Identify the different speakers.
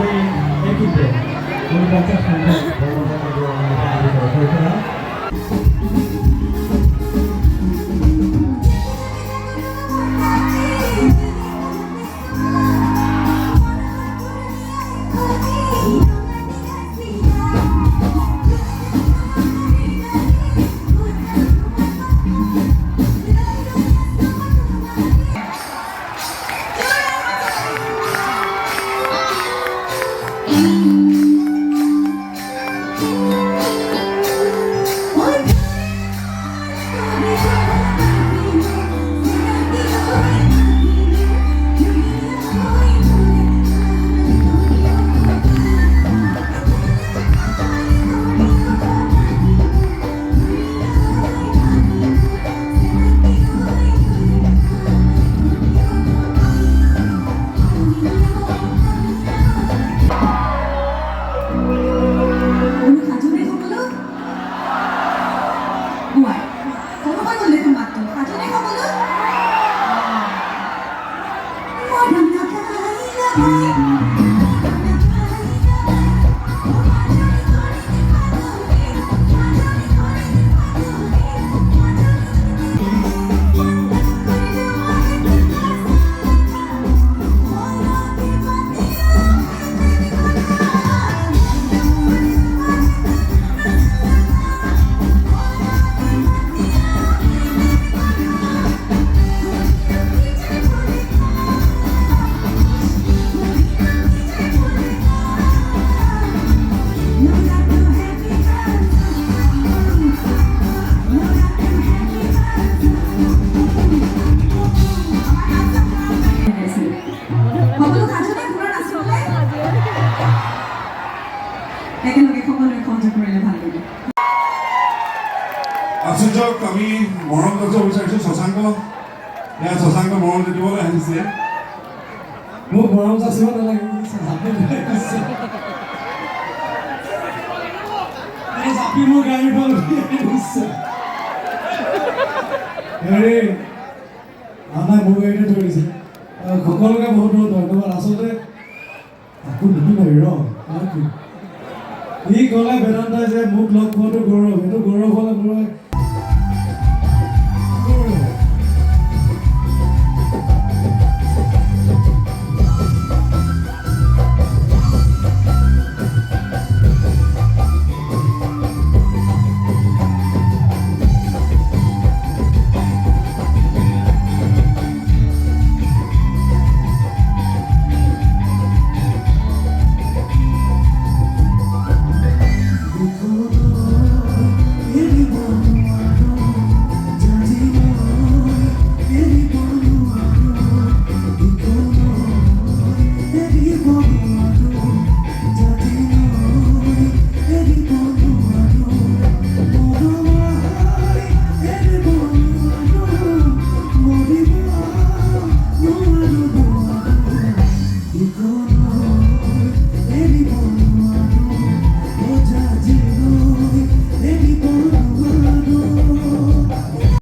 Speaker 1: equipo. Muy gracias,
Speaker 2: আশ্চৰ্যক আমি মৰম কৰিব বিচাৰিছোঁ শশাংক এয়া শশাংক মৰম দিবলৈ আহিছে
Speaker 1: মোক মৰম যাচিব নালাগে জাপি মোৰ গাড়ীৰ পৰা হেৰি আমাৰ মোৰ গাড়ীতে ধৰিছে সকলোকে বহুত বহুত ধন্যবাদ আচলতে আকৌ নিদিবই ৰ ই ক'লে বেদান্তাই যে মোক লগ পোৱাটো গৌৰৱ সেইটো গৌৰৱ হ'লে মোৰ